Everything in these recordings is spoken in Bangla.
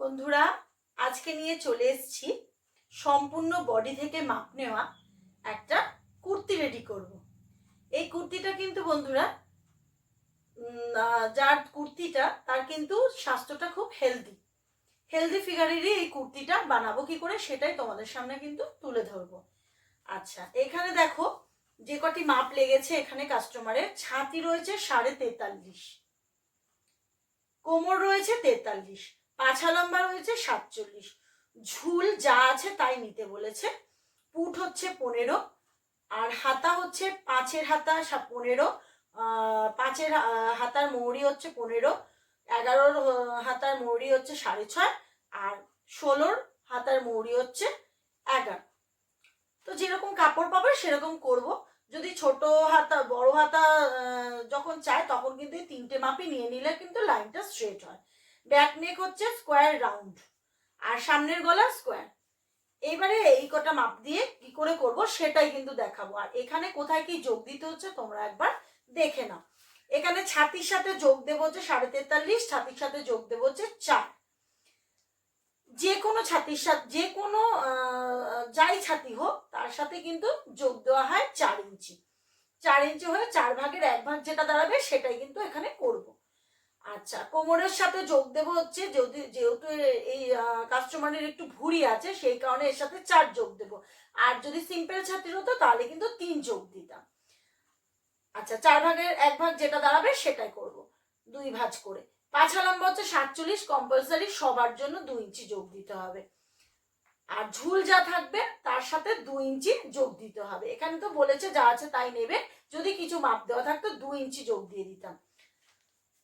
বন্ধুরা আজকে নিয়ে চলে এসেছি সম্পূর্ণ বডি থেকে মাপ নেওয়া একটা কুর্তি রেডি করব। এই কুর্তিটা কিন্তু বন্ধুরা যার কুর্তিটা তার কিন্তু স্বাস্থ্যটা খুব হেলদি ফিগারেরই এই কুর্তিটা বানাবো কি করে সেটাই তোমাদের সামনে কিন্তু তুলে ধরবো। আচ্ছা, এখানে দেখো যে কটি মাপ লেগেছে। এখানে কাস্টমারের ছাতি রয়েছে 43.5, কোমর রয়েছে 43, পাছা লম্বা রয়েছে 47, ঝুল যা আছে তাই নিতে বলেছে। পুট হচ্ছে 15, আর হাতা হচ্ছে 5-এর হাতা 15, 5-এর হাতার মৌরি হচ্ছে 15, 11-র হাতার মৌরি হচ্ছে 6.5, আর 16-র হাতার মৌরি হচ্ছে 11। তো যেরকম কাপড় পাবে সেরকম করব। যদি ছোট হাতা বড় হাতা যখন চায় তখন কিন্তু এই 3টে মাপই নিয়ে নিলে কিন্তু লাইনটা স্ট্রেট হয়। ব্যাক নেক হচ্ছে স্কোয়ার রাউন্ড, আর সামনের গলা স্কোয়ার। এইবারে এই কটা মাপ দিয়ে কি করে করব সেটাই কিন্তু দেখাবো। আর এখানে কোথায় কি যোগ দিতে হচ্ছে তোমরা একবার দেখে নাও। এখানে ছাতির সাথে যোগ দেবো হচ্ছে 43.5, ছাতির সাথে যোগ দেবো হচ্ছে 4। যে কোনো ছাতির সাথে যে কোনো যাই ছাতি হোক তার সাথে কিন্তু যোগ দেওয়া হয় 4 ইঞ্চি। 4 ইঞ্চি হয়ে 4 ভাগের 1 ভাগ যেটা দাঁড়াবে সেটাই কিন্তু এখানে করব। আচ্ছা, কোমরের সাথে যোগ দেবো হচ্ছে যেহেতু এই কাস্টমারের একটু ভুঁড়ি আছে সেই কারণে এর সাথে 4 যোগ দেবো। আর যদি সিম্পল ছাতির হতো তাহলে কিন্তু 3 যোগ দিতাম। আচ্ছা, 4 ভাগের 1 ভাগ যেটা দাঁড়াবে সেটাই করব 2 ভাঁজ করে। পাছা লম্বা হচ্ছে 47, কম্পালসারি সবার জন্য 2 ইঞ্চি যোগ দিতে হবে। আর ঝুল যা থাকবে তার সাথে 2 ইঞ্চি যোগ দিতে হবে। এখানে তো বলেছে যা আছে তাই নেবে, যদি কিছু মাপ দেওয়া থাকতো 2 ইঞ্চি যোগ দিয়ে দিতাম।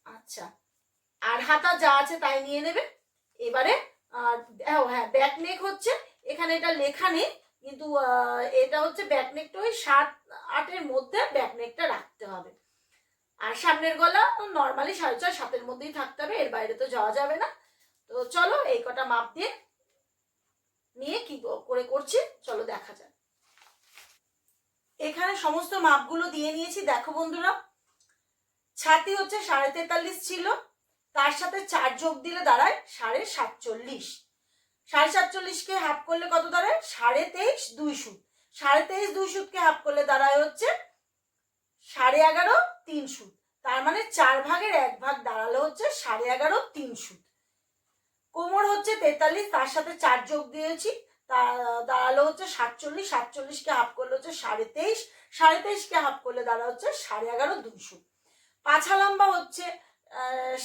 আচ্ছা, আর হাতা যা আছে তাই নিয়ে নেবে। এবারে হ্যাঁ, ব্যাক নেক হচ্ছে, এখানে এটা লেখা নেই কিন্তু এটা হচ্ছে ব্যাক নেকটা ওই 7-8-এর মধ্যে ব্যাক নেকটা রাখতে হবে। আর সামনের গলা নর্মালি 6.5-7-এর মধ্যেই থাকতে হবে, এর বাইরে তো যাওয়া যাবে না। তো চলো এই কটা মাপ দিয়ে নিয়ে কি করে করছি চলো দেখা যাক। এখানে সমস্ত মাপগুলো দিয়ে নিয়েছি। দেখো বন্ধুরা, ছাতি হচ্ছে 43.5 ছিল, তার সাথে 4 যোগ দিলে দাঁড়ায় 47.5। 47.5কে হাফ করলে কত দাঁড়ায় 23.5 2 সুত। 23.5 2 সুতকে হাফ করলে দাঁড়ায় হচ্ছে 11.5 3 সুত। তার মানে 4 ভাগের 1 ভাগ দাঁড়ালো হচ্ছে 11.5 3 সুত। কোমর হচ্ছে 43, তার সাথে 4 যোগ দিয়েছি, দাঁড়ালো হচ্ছে 47। 47কে হাফ করলে হচ্ছে 23.5, 23.5কে হাফ করলে দাঁড়া হচ্ছে 11.5 2 সুত। পাছা লম্বা হচ্ছে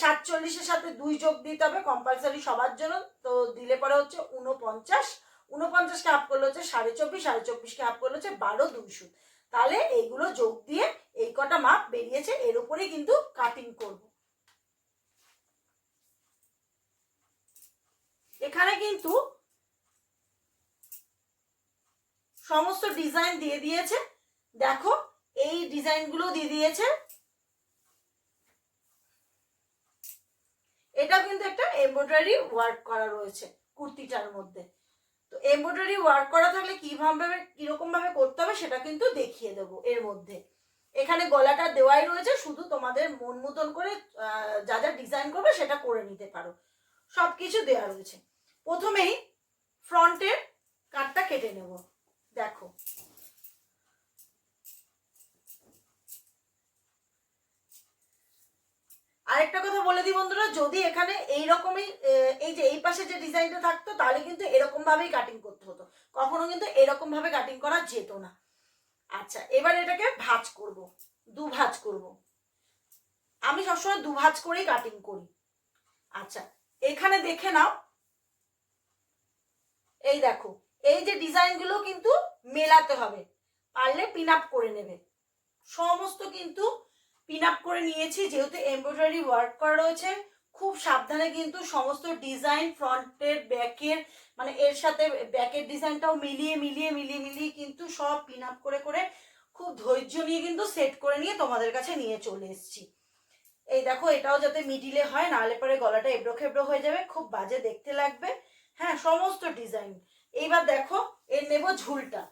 47-এর সাথে 2 যোগ দিতে হবে কম্পালসারি সবার জন্য, তো দিলে পরে হচ্ছে 49। 49কে হাফ করলে হচ্ছে 24.5, 24.5কে হাফ করলে হচ্ছে 12 2 সুত। তাহলে এইগুলো যোগ দিয়ে এই কটা মাপ বেরিয়েছে, এর উপরেই কিন্তু কাটিং করব। এখানে কিন্তু সমস্ত ডিজাইন দিয়ে দিয়েছে। দেখো এই ডিজাইনগুলো দিয়ে দিয়েছে। এটা কিন্তু একটা এমব্রয়ডারি ওয়ার্ক করা রয়েছে কুর্তিটার মধ্যে। তো এমব্রয়ডারি ওয়ার্ক করা থাকলে কিভাবে কিরকম ভাবে করতে হবে সেটা কিন্তু দেখিয়ে দেবো এর মধ্যে। এখানে গলাটা দেওয়াই রয়েছে, শুধু তোমাদের মন মতন করে যা যা ডিজাইন করবে সেটা করে নিতে পারো, সবকিছু দেওয়া রয়েছে। প্রথমেই ফ্রন্টের কাটটা কেটে নেব। দেখো আরেকটা কথা বলে দিই বন্ধুরা, যদি এখানে এইরকমই এই যে এই পাশে যে ডিজাইনটা থাকতো তাহলে কিন্তু এরকম ভাবেই কাটিং করতে হতো, কখনো কিন্তু এরকম ভাবে কাটিং করা যেত না। আচ্ছা, এবার এটাকে ভাঁজ করব, 2 ভাঁজ করব। আমি সবসময় 2 ভাঁজ করেই কাটিং করি। আচ্ছা, এখানে দেখে নাও, এই দেখো এই যে ডিজাইনগুলো কিন্তু মেলাতে হবে, পারলে পিন আপ করে নেবে। সমস্ত কিন্তু পিন আপ করে নিয়েছি, যেহেতু এমব্রয়ডারি ওয়ার্ক করা রয়েছে। খুব সাবধানে কিন্তু সমস্ত ডিজাইন ফ্রন্টের ব্যাকের মানে এর সাথে ব্যাকের ডিজাইনটাও মিলিয়ে মিলিয়ে মিলিয়ে মিলিয়ে কিন্তু সব পিন আপ করে করে খুব ধৈর্য নিয়ে কিন্তু সেট করে নিয়ে তোমাদের কাছে নিয়ে চলে এসেছি। এই দেখো এটাও যাতে মিডিলে হয়, নাহলে পরে গলাটা এবড়ো খেবড়ো হয়ে যাবে, খুব বাজে দেখতে লাগবে। হ্যাঁ, সমস্ত ডিজাইন। এইবার দেখো এর নেব ঝুলটা।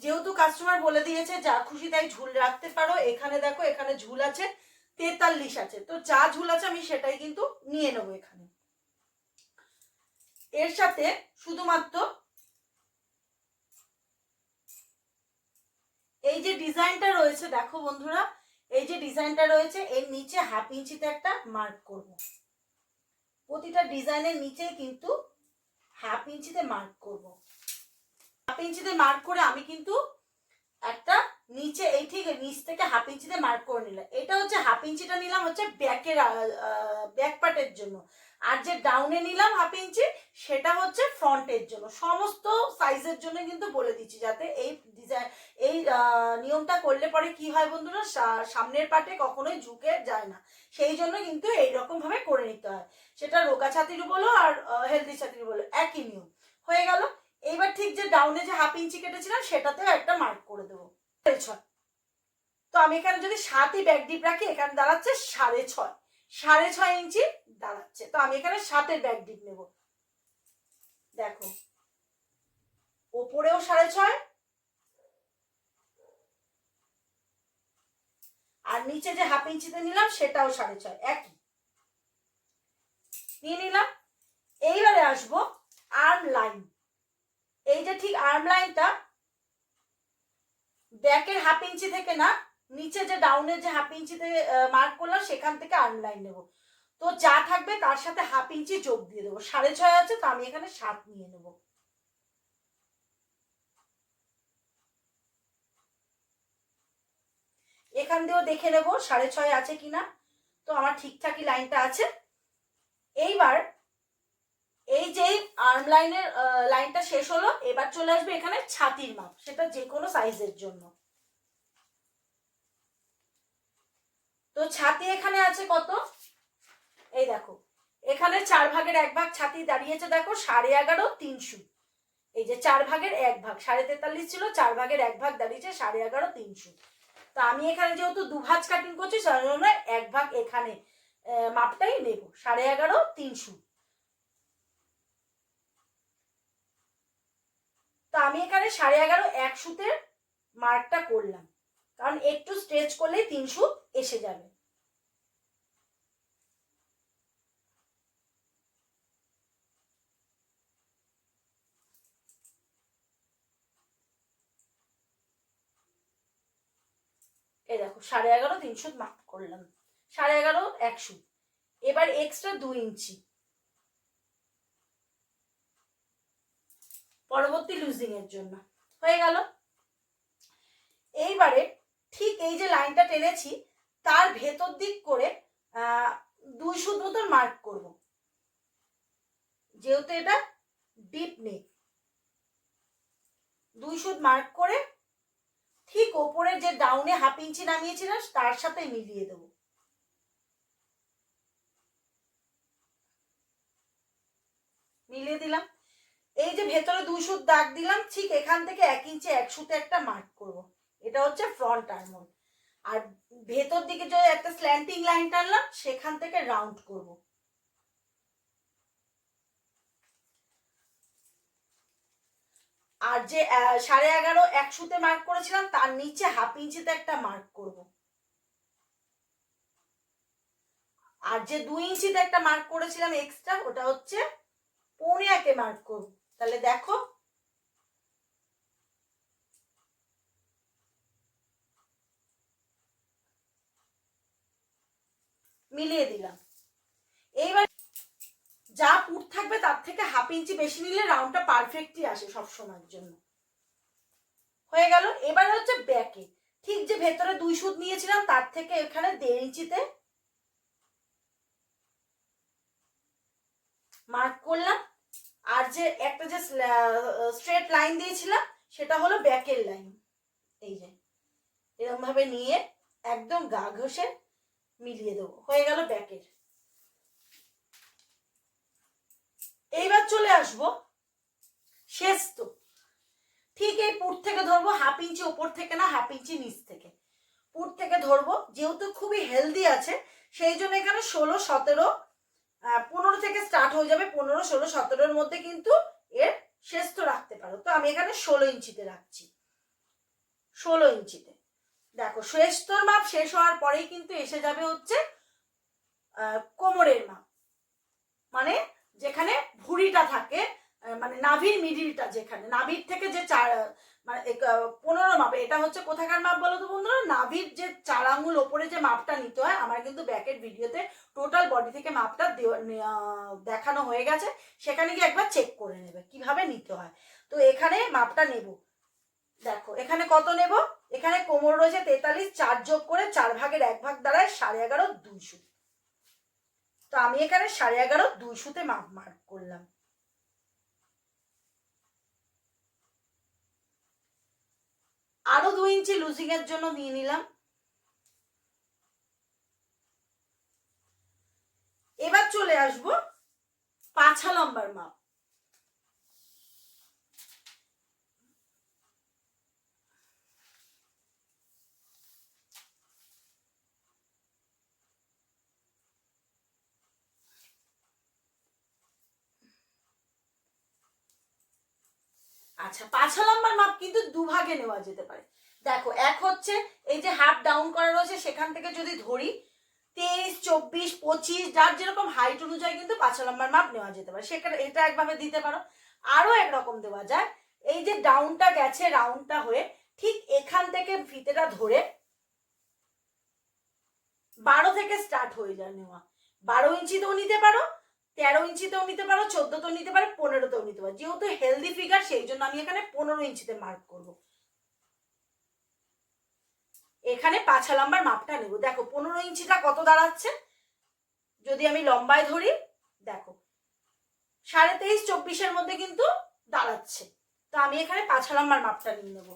যেহেতু কাস্টমার বলে দিয়েছে যা খুশি তাই ঝুল রাখতে পারো, এখানে দেখো এখানে ঝুল আছে, 43 আছে। তো যা ঝুল আছে আমি সেটাই কিন্তু নিয়ে নেবো এখানে। এর সাথে শুধুমাত্র এই যে ডিজাইনটা রয়েছে, দেখো বন্ধুরা, এই যে ডিজাইনটা রয়েছে এর নিচে 1/2 ইঞ্চিতে একটা মার্ক করব। প্রতিটা ডিজাইনের নিচে কিন্তু 1/2 ইঞ্চিতে মার্ক করব। 1/2 ইঞ্চিতে মার্ক করে আমি কিন্তু একটা নিচে এই ঠিক নিচ থেকে 1/2 ইঞ্চিতে মার্ক করে নিলাম। এটা হচ্ছে 1/2 ইঞ্চিটা নিলাম হচ্ছে ব্যাকের ব্যাক পার্টের জন্য, আর যে ডাউনে নিলাম 1/2 ইঞ্চি সেটা হচ্ছে ফ্রন্টের জন্য। সমস্ত সাইজের জন্য কিন্তু বলে দিচ্ছি, যাতে এই ডিজাইন এই নিয়মটা করলে পরে কি হয় বন্ধুরা, সামনের পার্টে কখনোই ঝুঁকে যায় না। সেই জন্য কিন্তু এইরকম ভাবে করে নিতে হয়, সেটা রোগা ছাতির বলো আর হেলদি ছাতির বলো, একই নিয়ম। হয়ে গেল। এইবার ঠিক যে ডাউনে যে 1/2 ইঞ্চি কেটেছিলাম সেটাতেও একটা মার্ক করে দেবো 6.5। তো আমি এখানে যদি 7ই ব্যাক ডিপ রাখি এখানে দাঁড়াচ্ছে 6.5, 6.5 ইঞ্চি দাঁড়াচ্ছে। তো আমি এখানে 7এর ব্যাক ডিপ নেব। দেখো ওপরেও 6.5 আর নিচে যে 1/2 ইঞ্চিতে নিলাম সেটাও 6.5, একই নিয়ে নিলাম। এইবারে আসবো আর্ম লাইন। এই যে ঠিক আর্ম লাইনটা ব্যাকের 1/2 ইঞ্চি থেকে না, নিচে যে ডাউনের যে 1/2 ইঞ্চিতে মার্ক করলাম সেখান থেকে আর্ম লাইন নেব। তো যা থাকবে তার সাথে 1/2 ইঞ্চি যোগ দিয়ে দেবো। 6.5 আছে, তো আমি এখানে 7 নিয়ে নেব। এখান দিয়েও দেখে নেব 6.5 আছে কিনা। তো আমার ঠিকঠাকই লাইনটা আছে। এইবার এই যে আর্ম লাইনের লাইনটা শেষ হলো, এবার চলে আসবে এখানে ছাতির মাপ, সেটা যে কোনো সাইজের জন্য। তো ছাতি এখানে আছে কত, এই দেখো এখানে 4 ভাগের 1 ভাগ ছাতি দাঁড়িয়েছে, দেখো 11.5 3 সুত। এই যে 4 ভাগের 1 ভাগ 43.5 ছিল, 4 ভাগের 1 ভাগ দাঁড়িয়েছে 11.5 3 সুত। তো আমি এখানে যেহেতু 2 ভাঁজ কাটিং করছি সেজন্য 1 ভাগ এখানে মাপটাই নেব, 11.5 3 সুত। তো আমি এখানে 11.5 1 সুতের মার্কটা করলাম, কারণ একটু স্ট্রেচ করলেই 3 সুত এসে যাবে। এই দেখো 11.5 3 সুত মার্ক করলাম, 11.5 1 সুত। এবার এক্সট্রা 2 ইঞ্চি পরবর্তী লুজিং এর জন্য। হয়ে গেল। এইবারে ঠিক এই যে লাইনটা টেনেছি তার ভেতর দিক করে 2 সুত মতন মার্ক করব, যেহেতু এটা ডিপ নেক। 2 সুত মার্ক করে ঠিক ওপরে যে ডাউনে 1/2 ইঞ্চি নামিয়েছিলাম তার সাথে মিলিয়ে দেব। মিলিয়ে দিলাম। এই যে ভেতরে 2 সুত দাগ দিলাম, ঠিক এখান থেকে 1 ইঞ্চি 1 সুতে একটা মার্ক করব। এটা হচ্ছে ফ্রন্ট আর্মহোল। আর ভেতর দিকে যে একটা স্ল্যান্টিং লাইন টানলাম সেখান থেকে রাউন্ড করব। আর যে 11.5 1 সুতে মার্ক করেছিলাম তার নিচে 1/2 ইঞ্চিতে একটা মার্ক করব। আর যে 2 ইঞ্চিতে একটা মার্ক করেছিলাম এক্সট্রা, ওটা হচ্ছে 1.25 মার্ক করব। তাহলে দেখো মিলিয়ে দিলাম। এইবার যা পুট থাকবে তার থেকে 1/2 ইঞ্চি বেশি নিলে রাউন্ডটা পারফেক্টলি আসে সব সময়ের জন্য। হয়ে গেল। এবার হচ্ছে ব্যাকে ঠিক যে ভেতরে 2 সুত নিয়েছিলাম তার থেকে এখানে 1.5 ইঞ্চিতে মার্ক করলাম। আর যে একটা যে স্ট্রেট লাইন দিয়েছিলাম সেটা হলো ব্যাকের লাইন। এই যে এরকম ভাবে নিয়ে একদম গা ঘষে মিলিয়ে দেবো। হয়ে গেল ব্যাকের। এইবার চলে আসবো শেষ। তো ঠিক এই পুট থেকে ধরবো 1/2 ইঞ্চি ওপর থেকে না, 1/2 ইঞ্চি নিচ থেকে পুট থেকে ধরবো। যেহেতু খুবই হেলদি আছে সেই জন্য এখানে 16 17 15 থেকে স্টার্ট হয়ে যাবে। 15 16 17-র মধ্যে কিন্তু এর শেষ তো রাখতে পারো। তো আমি এখানে 16 ইঞ্চিতে রাখছি, 16 ইঞ্চিতে। দেখো শ্রেষ্ঠর মাপ শেষ হওয়ার পরেই কিন্তু এসে যাবে হচ্ছে কোমরের মাপ, মানে যেখানে ভুঁড়িটা থাকে, মানে নাভির মিডিলটা, যেখানে নাভির থেকে যে মানে 15 মাপ, এটা হচ্ছে কোথাকার মাপ বলো তো বন্ধুরা? নাভির যে 4 আঙুল ওপরে যে মাপটা নিতে হয়, আমার কিন্তু ব্যাকের ভিডিওতে টোটাল বডি থেকে মাপটা দেখানো হয়ে গেছে, সেখানে গিয়ে একবার চেক করে নেবে কিভাবে নিতে হয়। তো এখানে মাপটা নেব, দেখো এখানে কত নেব, এখানে কোমর রয়েছে 43, 4 যোগ করে 4 ভাগের 1 ভাগ দাঁড়ায় 11.5 2 সুত। তো আমি এখানে 11.5 2 সুতে মাপ মার্ক করলাম। আরো 2 ইঞ্চি লুজিং এর জন্য নিয়ে নিলাম। এবার চলে আসবো পাছা লম্বার মাপ। আচ্ছা, পাছা লম্বার মাপ কিন্তু দুভাগে নেওয়া যেতে পারে। দেখো, এক হচ্ছে এই যে হাফ ডাউন করা রয়েছে সেখান থেকে যদি ধরি 23, 24, 25, যার যেরকম হাইট অনুযায়ী কিন্তু পাছা লম্বার মাপ নেওয়া যেতে পারে, সেখানে এটা একভাবে দিতে পারো। আরো একরকম দেওয়া যায়, এই যে ডাউনটা গেছে রাউন্ডটা হয়ে ঠিক এখান থেকে ফিতেটা ধরে 12 থেকে স্টার্ট হয়ে যায় নেওয়া। 12 ইঞ্চিতেও নিতে পারো, 13 ইঞ্চিতেও নিতে পারো, 14তেও নিতে পারো, 15তেও নিতে পারো। যেহেতু হেলদি ফিগার সেই জন্য আমি এখানে 15 ইঞ্চিতে মার্ক করব। এখানে পাছা লম্বার মাপটা নেব। দেখো 15 ইঞ্চিটা কত দাঁড়াচ্ছে, যদি আমি লম্বায় ধরি, দেখো 23.5 24-এর মধ্যে কিন্তু দাঁড়াচ্ছে। তো আমি এখানে পাছা লম্বার মাপটা নিয়ে নেব।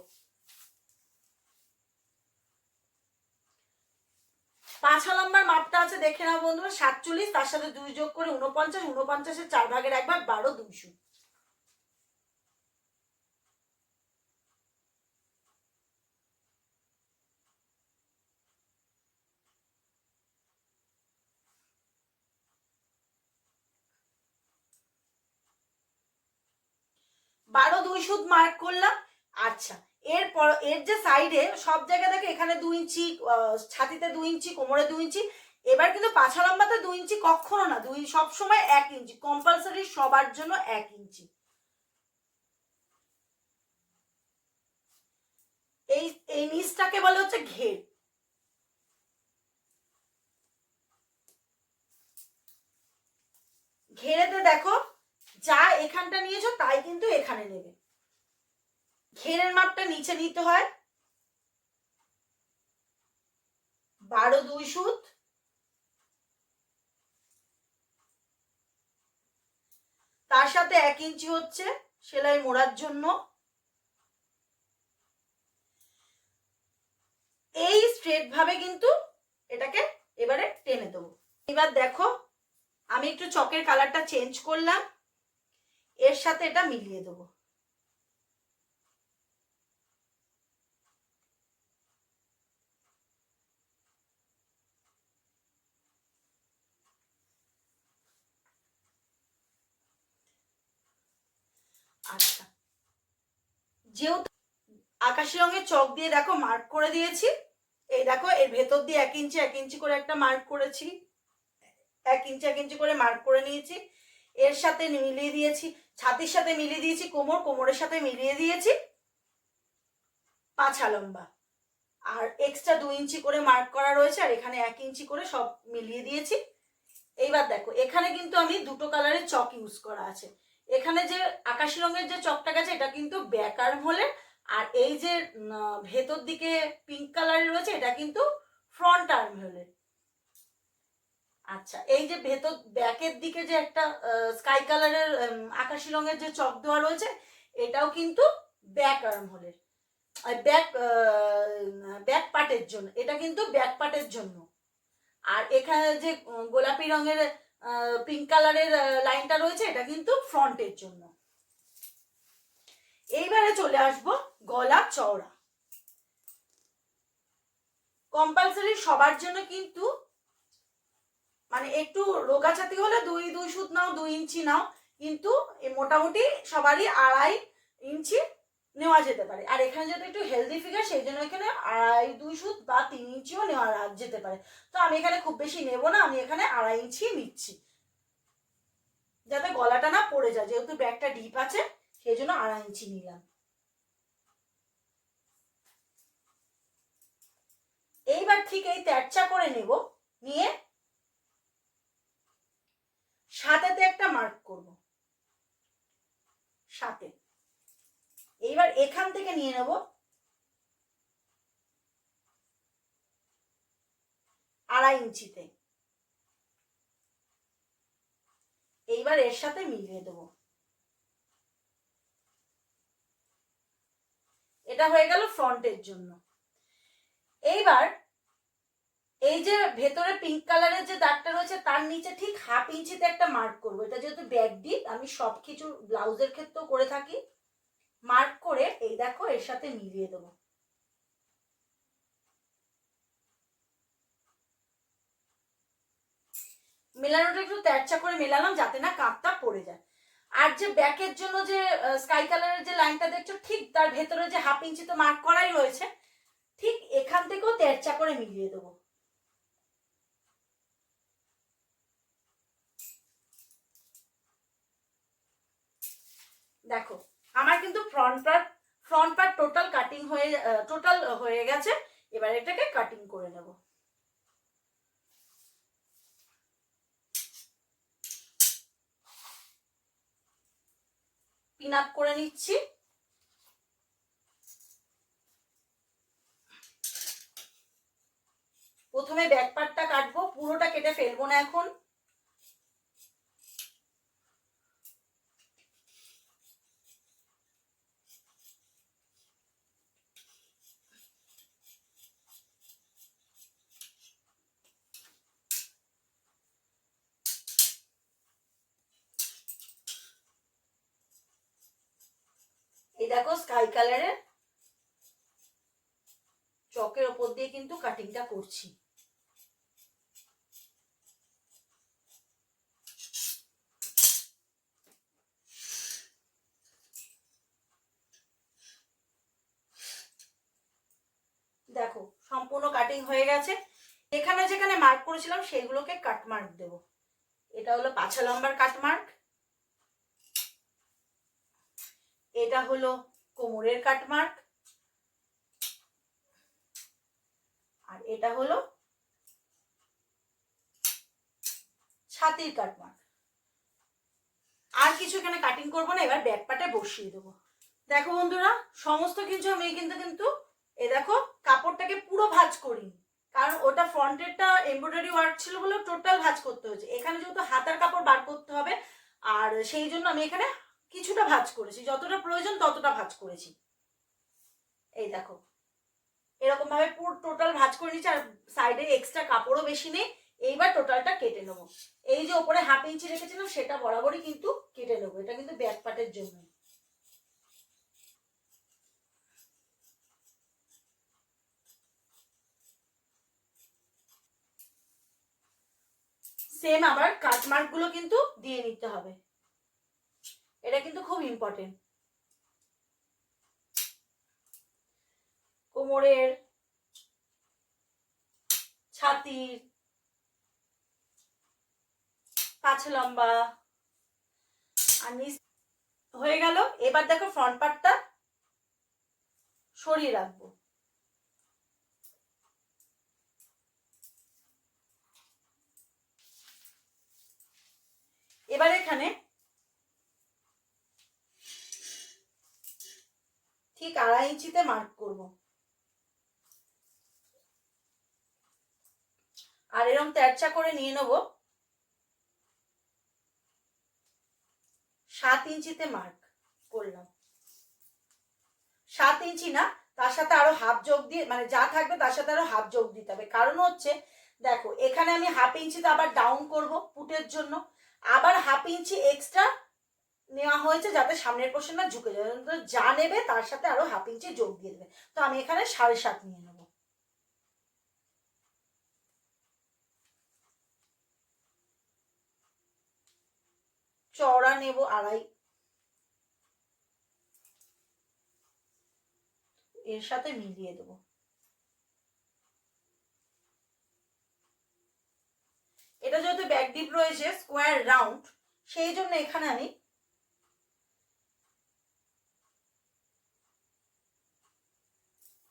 পাছা লম্বার মাপটা আছে দেখে নাও বন্ধুরা 47, তার সাথে 2 যোগ করে 49, 49-এর 4 ভাগের 1 ভাগ 12 2 সুত। বারো 2 সুত মার্ক করলাম। আচ্ছা, এরপর এর যে সাইডে সব জায়গায় দেখো এখানে 2 ইঞ্চি, ছাতিতে 2 ইঞ্চি, কোমরে 2 ইঞ্চি। এবার কিন্তু পাছা লম্বাতে 2 ইঞ্চি কখনো না, সব সময় 1 ইঞ্চি কম্পালসারি, সবার জন্য 1 ইঞ্চি। এই এই নিচটাকে বলে হচ্ছে ঘের। ঘেরেতে দেখো যা এখানটা নিয়েছো তাই কিন্তু এখানে নেবে। ঘেরের মাপটা নিচে নিতে হয় 12 2 সুত, তার সাথে 1 ইঞ্চি হচ্ছে সেলাই মোড়ার জন্য। এই স্ট্রেট ভাবে কিন্তু এটাকে এবারে টেনে দেবো। এবার দেখো আমি একটু চকের কালারটা চেঞ্জ করলাম, এর সাথে এটা মিলিয়ে দেবো। আচ্ছা, যেহেতু আকাশি রঙের চক দিয়ে দেখো মার্ক করে দিয়েছি, এই দেখো এর ভেতর দিয়ে 1 ইঞ্চি 1 ইঞ্চি করে একটা মার্ক করেছি, 1 ইঞ্চি 1 ইঞ্চি করে মার্ক করে নিয়েছি। এর সাথে মিলিয়ে দিয়েছি, ছাতির সাথে মিলিয়ে দিয়েছি কোমর, কোমরের সাথে মিলিয়ে দিয়েছি পাছা লম্বা, আর এক্সট্রা 2 ইঞ্চি করে মার্ক করা রয়েছে, আর এখানে 1 ইঞ্চি করে সব মিলিয়ে দিয়েছি। এইবার দেখো এখানে কিন্তু আমি দুটো কালারের চক ইউজ করা আছে। এখানে যে আকাশি রঙের যে চকটা গেছে এটা কিন্তু ব্যাক আর্ম হলে, আর এই যে ভেতর দিকে পিঙ্ক কালারের রয়েছে এটা কিন্তু ফ্রন্ট আর্ম হলে। আচ্ছা, এই যে ভেতর ব্যাকের দিকে যে একটা স্কাই কালারের আকাশি রঙের যে চক দেওয়া রয়েছে এটাও কিন্তু ব্যাক আর্ম হোলের, ব্যাক ব্যাক পার্টের জন্য, এটা কিন্তু ব্যাক পার্টের জন্য। আর এখানে যে গোলাপি রঙের পিঙ্ক কালারের লাইনটা রয়েছে এটা কিন্তু ফ্রন্টের জন্য। এইবারে চলে আসবো গলা চওড়া। কম্পালসারি সবার জন্য কিন্তু, মানে একটু রোগা ছাতি হলে 2 সুত নাও, 2 ইঞ্চি নাও, কিন্তু মোটামুটি সবারই 2.5 ইঞ্চি নেওয়া যেতে পারে। আর এখানে যেহেতু একটু হেলদি ফিগার, সেই জন্য এখানে 2.5 সুত বা 3 ইঞ্চিও নেওয়া যেতে পারে। তো আমি এখানে খুব বেশি নেব না, আমি এখানে 2.5 ইঞ্চি নিচ্ছি, যাতে গলাটা না পড়ে যায়, যেহেতু ব্যাগটা ডিপ আছে সেই জন্য 2.5 ইঞ্চি নিলাম। এইবার ঠিক এই তেরচা করে নেব, নিয়ে সাথেতে একটা মার্ক করব, সাথে। এইবার এখান থেকে নিয়ে নেব 2.5 ইঞ্চিতে, এইবার এর সাথে মিলিয়ে দেবো। এটা হয়ে গেল ফ্রন্টের জন্য। এইবার এই যে ভেতরে পিঙ্ক কালারের যে দাগটা রয়েছে তার নিচে ঠিক 1/2 ইঞ্চিতে একটা মার্ক করবো। এটা যেহেতু ব্যাক ডিপ, আমি সব কিছু ব্লাউজের ক্ষেত্রেও করে থাকি। মার্ক করে এই দেখো এর সাথে মিলিয়ে দেবো। মেলানোটা একটু তেরচা করে মেলালাম, যাতে না কাপটা পড়ে যায়। আর যে ব্যাকের জন্য যে স্কাই কালারের যে লাইনটা দেখছো, ঠিক তার ভেতরে যে 1/2 ইঞ্চি তো মার্ক করাই রয়েছে, ঠিক এখান থেকেও তেরচা করে মিলিয়ে দেবো। দেখো আমার কিন্তু ফ্রন্ট পার্ট টোটাল হয়ে গেছে। এবার এটাকে কাটিং করে নেব। পিন আপ করে নিচ্ছি। প্রথমে ব্যাক পার্টটা কাটবো, পুরোটা কেটে ফেলবো না এখন। এই দেখো স্কাই কালারের চকের ওপর দিয়ে কিন্তু কাটিংটা করছি। দেখো সম্পূর্ণ কাটিং হয়ে গেছে। এখানে যেখানে মার্ক করেছিলাম সেগুলোকে কাট মার্ক দেব। এটা হলো পাছা লম্বার কাট মার্ক, এটা হলো কোমরের কাট মার্ক, আর এটা হলো ছাতির কাট মার্ক। আর কিছু এখানে কাটিং করবো না, এবার ব্যাক পার্টে বসিয়ে দেবো। দেখো বন্ধুরা, সমস্ত কিছু আমি কিন্তু এ দেখো কাপড়টাকে পুরো ভাঁজ করিনি, কারণ ওটা ফ্রন্টেরটা এমব্রয়ডারি ওয়ার্ক ছিল বলে টোটাল ভাঁজ করতে হয়েছে। এখানে যেহেতু হাতার কাপড় বার করতে হবে, আর সেই জন্য আমি এখানে কিছুটা ভাঁজ করেছি, যতটা প্রয়োজন ততটা ভাঁজ করেছি। এই দেখো এরকম ভাবে পুরো টোটাল ভাঁজ করে নিচ্ছি, আর সাইডে এক্সট্রা কাপড়ও বেশি নেই। এইবার টোটালটা কেটে নেবো। এই যে ওপরে 1/2 ইঞ্চি রেখেছিলাম সেটা বরাবরই কিন্তু কেটে নেবো, এটা কিন্তু ব্যাক পার্টের জন্য। সেম আবার কাট মার্ক গুলো কিন্তু দিয়ে নিতে হবে, এটা কিন্তু খুব ইম্পর্টেন্ট। কোমরের, ছাতির, পাছে লম্বা আর নিচ হয়ে গেল। এবার দেখো ফ্রন্ট পার্টটা সরিয়ে রাখবো। এবার এখানে ঠিক 2.5 ইঞ্চিতে মার্ক করব, আর এরকম তেরচা করে নিয়ে নেব 7 ইঞ্চিতে মার্ক করলাম। 7 ইঞ্চি না, তার সাথে আরো হাফ যোগ দিয়ে, মানে যা থাকবে তার সাথে আরো হাফ যোগ দিতে হবে। কারণ হচ্ছে দেখো এখানে আমি 1/2 ইঞ্চিতে আবার ডাউন করব পুটের জন্য, আবার 1/2 ইঞ্চি এক্সট্রা নেওয়া হয়েছে যাতে সামনের পোর্শনটা ঝুঁকে যায়। যা নেবে তার সাথে আরো 1/2 ইঞ্চি যোগ দিয়ে দেবে। তো আমি এখানে 7.5 নিয়ে নেব। চওড়া নেব 2.5। এর সাথে মিলিয়ে দেবো। এটা যেহেতু ব্যাক ডিপ রয়েছে স্কোয়ার রাউন্ড, সেই জন্য এখানে আমি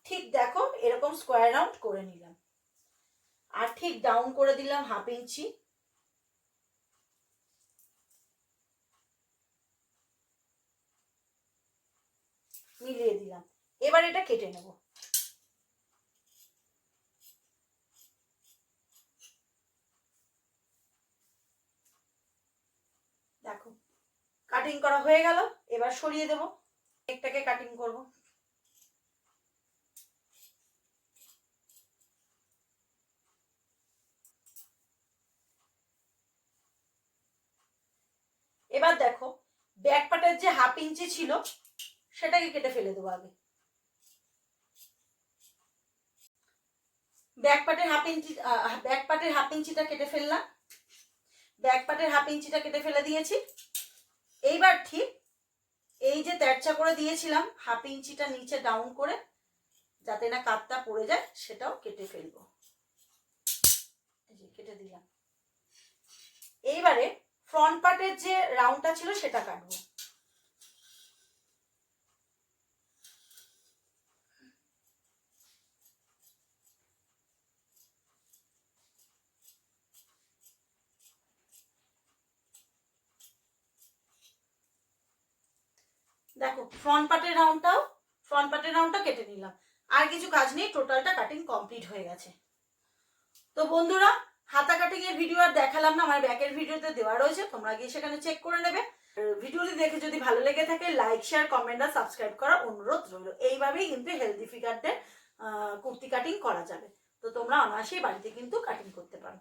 ঠিক দেখো এরকম স্কোয়ার রাউন্ড করে নিলাম, আর ঠিক ডাউন করে দিলাম 1/2 ইঞ্চি। মিলিয়ে দিলাম। এবার এটা কেটে নেব। দেখো কাটিং করা হয়ে গেল, এবার সরিয়ে দেব, একটাকে কাটিং করব। এবার দেখো ব্যাক পার্টের যে 1/2 ইঞ্চি ছিল সেটাকে কেটে ফেলে দেবো আগে। ব্যাক পার্টের 1/2 ইঞ্চিটা কেটে ফেললাম, ব্যাক পার্টের 1/2 ইঞ্চিটা কেটে ফেলে দিয়েছি। এইবার ঠিক এই যে তেরচা করে দিয়েছিলাম 1/2 ইঞ্চিটা নিচে ডাউন করে, যাতে না কাটটা পড়ে যায়, সেটাও কেটে ফেলবো। এই যে কেটে দিলাম। এইবারে ফ্রন্ট পার্টের যে রাউন্ডটা ছিল সেটা কাটবো। দেখো ফ্রন্ট পার্টের রাউন্ডটা কেটে নিলাম। আর কিছু কাজ নেই, টোটালটা কাটিং কমপ্লিট হয়ে গেছে। তো বন্ধুরা, হাতা কাটিং এর ভিডিও আর দেখালাম না, আমার ব্যাকের ভিডিওতে দেওয়া রয়েছে, তোমরা গিয়ে সেখানে চেক করে নেবে। ভিডিওটি দেখে যদি ভালো লেগে থাকে লাইক শেয়ার কমেন্ট আর সাবস্ক্রাইব করার অনুরোধ রইল। এইভাবেই কিন্তু হেলদি ফিগারদের কুর্তি কাটিং করা যাবে। তো তোমরা অনায়াসেই বাড়িতে কিন্তু কাটিং করতে পারো।